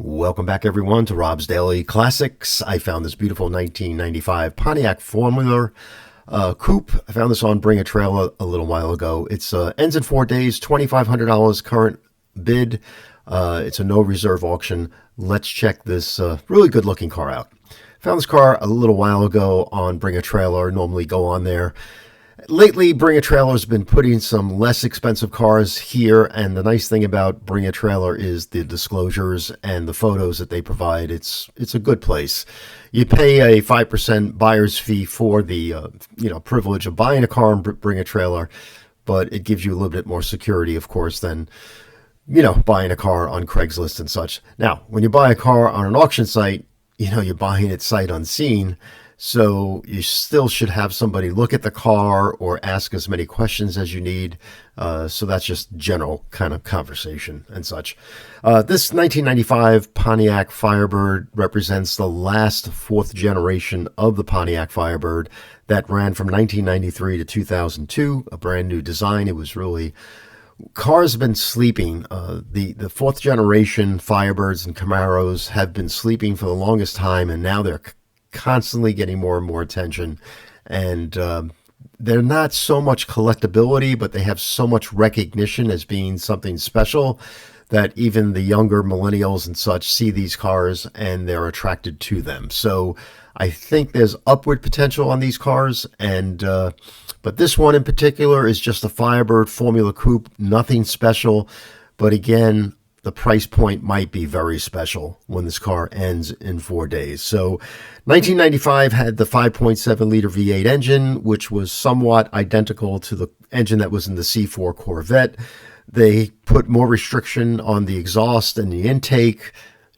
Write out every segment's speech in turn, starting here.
Welcome back, everyone, to Rob's Daily Classics. I found this beautiful 1995 Pontiac Formula coupe. I found this on Bring a Trailer a little while ago. It's ends in 4 days, $2,500 current bid. It's a no reserve auction. Let's check this really good looking car out. Found this car a little while ago on Bring a Trailer. Normally go on there. Lately, Bring a Trailer has been putting some less expensive cars here, and the nice thing about Bring a Trailer is the disclosures and the photos that they provide. It's a good place. You pay a 5% buyer's fee for the privilege of buying a car and Bring a Trailer, but it gives you a little bit more security, of course, than buying a car on Craigslist and such. Now, when you buy a car on an auction site, you're buying it sight unseen. So you still should have somebody look at the car or ask as many questions as you need. So that's just general kind of conversation and such. This 1995 Pontiac Firebird represents the last fourth generation of the Pontiac Firebird that ran from 1993 to 2002, a brand new design. It was really... Cars have been sleeping. The fourth generation Firebirds and Camaros have been sleeping for the longest time, and now they're constantly getting more and more attention, and they're not so much collectability, but they have so much recognition as being something special that even the younger millennials and such see these cars and they're attracted to them. So I think there's upward potential on these cars, and but this one in particular is just a Firebird Formula Coupe, nothing special, but again, the price point might be very special when this car ends in 4 days. So 1995 had the 5.7 liter V8 engine, which was somewhat identical to the engine that was in the C4 Corvette. They put more restriction on the exhaust and the intake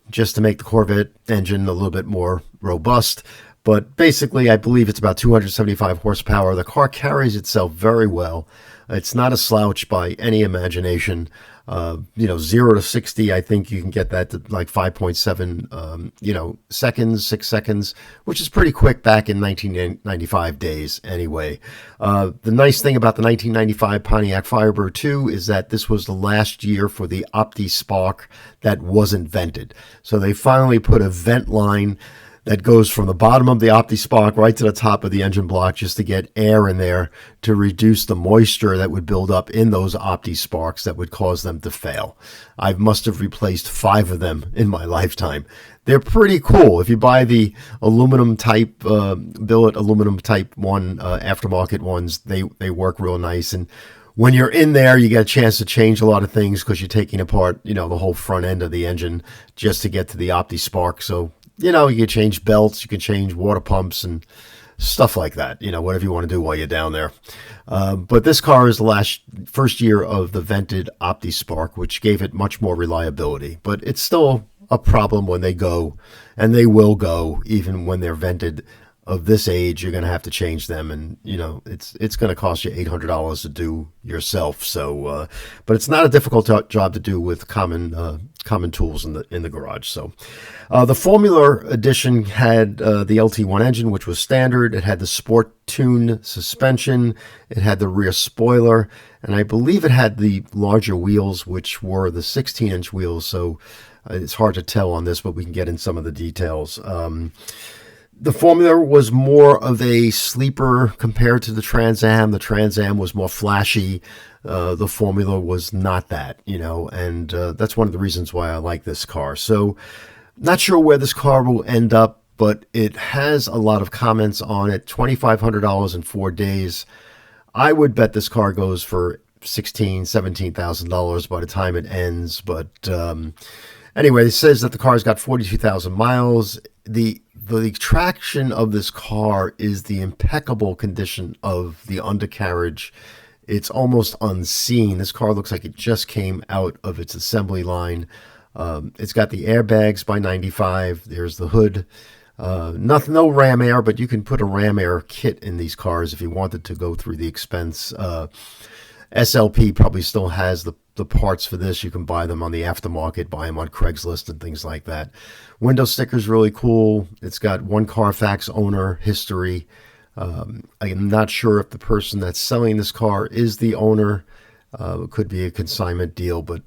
just to make the Corvette engine a little bit more robust. But basically, I believe it's about 275 horsepower. The car carries itself very well. It's not a slouch by any imagination. 0 to 60, I think you can get that to like 5.7, seconds, 6 seconds, which is pretty quick back in 1995 days anyway. The nice thing about the 1995 Pontiac Firebird 2 is that this was the last year for the OptiSpark that wasn't vented. So they finally put a vent line that goes from the bottom of the OptiSpark right to the top of the engine block just to get air in there to reduce the moisture that would build up in those OptiSparks that would cause them to fail. I must have replaced 5 of them in my lifetime. They're pretty cool. If you buy the aluminum type, billet aluminum type one, aftermarket ones, they work real nice. And when you're in there, you get a chance to change a lot of things because you're taking apart, the whole front end of the engine just to get to the OptiSpark. So you can change belts, you can change water pumps and stuff like that, whatever you want to do while you're down there. But this car is the first year of the vented OptiSpark, which gave it much more reliability. But it's still a problem when they go, and they will go, even when they're vented of this age. You're going to have to change them, and it's going to cost you $800 to do yourself. So, but it's not a difficult job to do with common tools in the garage. So, the Formula Edition had the LT1 engine, which was standard. It had the Sport Tune suspension. It had the rear spoiler, and I believe it had the larger wheels, which were the 16-inch wheels. So, it's hard to tell on this, but we can get in some of the details. The Formula was more of a sleeper compared to the Trans Am. The Trans Am was more flashy. The Formula was not that, and that's one of the reasons why I like this car. So, not sure where this car will end up, but it has a lot of comments on it. $2,500 in 4 days. I would bet this car goes for $16,000, $17,000 by the time it ends. But anyway, it says that the car's got 42,000 miles. The attraction of this car is the impeccable condition of the undercarriage. It's almost unseen. This car looks like it just came out of its assembly line. It's got the airbags by 95. There's the hood. No ram air, but you can put a ram air kit in these cars if you wanted to go through the expense. SLP probably still has the parts for this. You can buy them on the aftermarket, buy them on Craigslist and things like that. Window sticker's really cool. It's got one Carfax owner history. I'm not sure if the person that's selling this car is the owner. It could be a consignment deal, but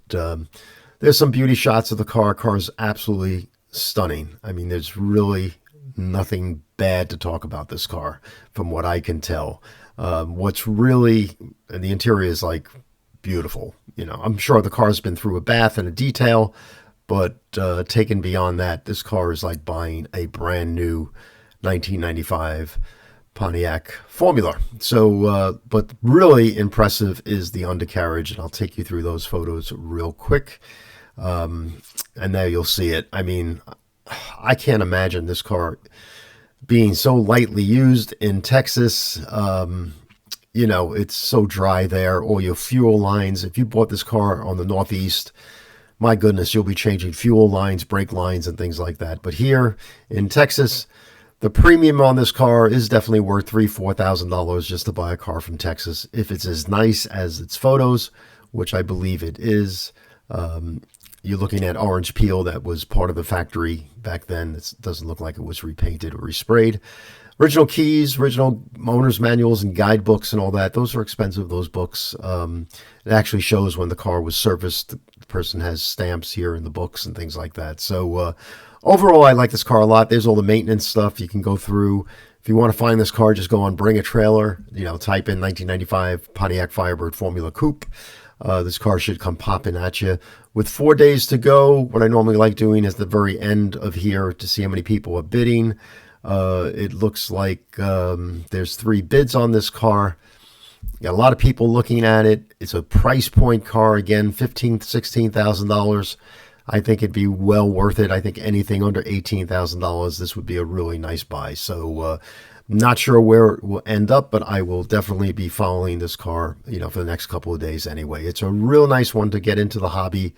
There's some beauty shots of the car. Car's absolutely stunning. I mean, there's really nothing bad to talk about this car from what I can tell. What's really, and the interior is like beautiful. You know, I'm sure the car's been through a bath and a detail, but taken beyond that, this car is like buying a brand new 1995 Pontiac Formula. So, but really impressive is the undercarriage, and I'll take you through those photos real quick. And there you'll see it. I mean, I can't imagine this car being so lightly used in Texas. You know, it's so dry there. All your fuel lines, if you bought this car on the Northeast, my goodness, you'll be changing fuel lines, brake lines, and things like that. But here in Texas, the premium on this car is definitely worth $3,000-$4,000 just to buy a car from Texas. If it's as nice as its photos, which I believe it is. You're looking at orange peel that was part of the factory back then. It doesn't look like it was repainted or resprayed. Original keys, original owner's manuals and guidebooks and all that. Those are expensive, those books. It actually shows when the car was serviced. The person has stamps here in the books and things like that. So overall, I like this car a lot. There's all the maintenance stuff you can go through. If you want to find this car, just go on Bring a Trailer. You know, type in 1995 Pontiac Firebird Formula Coupe. This car should come popping at you. With 4 days to go, what I normally like doing is the very end of here to see how many people are bidding. It looks like there's 3 bids on this car. Got a lot of people looking at it. It's a price point car, again, $15,000 to $16,000. I think it'd be well worth it. I think anything under $18,000, this would be a really nice buy. So not sure where it will end up, but I will definitely be following this car, you know, for the next couple of days anyway. It's a real nice one to get into the hobby.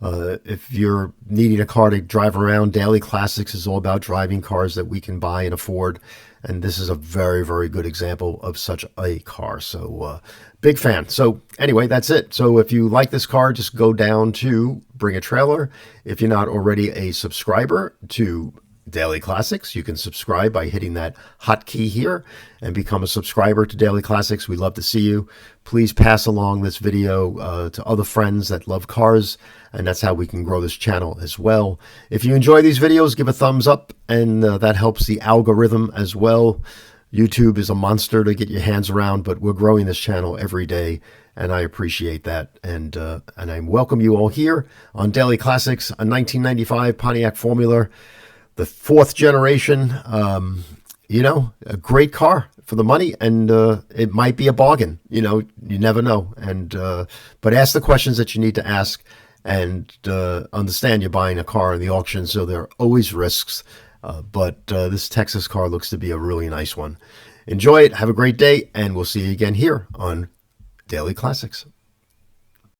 If you're needing a car to drive around, Daily Classics is all about driving cars that we can buy and afford. And this is a very, very good example of such a car. So big fan. So anyway, that's it. So if you like this car, just go down to Bring a Trailer. If you're not already a subscriber to Daily Classics, you can subscribe by hitting that hotkey here and become a subscriber to Daily Classics. We'd love to see you. Please pass along this video to other friends that love cars, and that's how we can grow this channel as well. If you enjoy these videos, give a thumbs up, and that helps the algorithm as well. YouTube is a monster to get your hands around, but we're growing this channel every day, and I appreciate that. And I welcome you all here on Daily Classics, a 1995 Pontiac Formula. The 4th generation, you know, a great car for the money, and it might be a bargain. You know, you never know. And but ask the questions that you need to ask, and understand you're buying a car in the auction, so there are always risks. But this Texas car looks to be a really nice one. Enjoy it. Have a great day, and we'll see you again here on Daily Classics.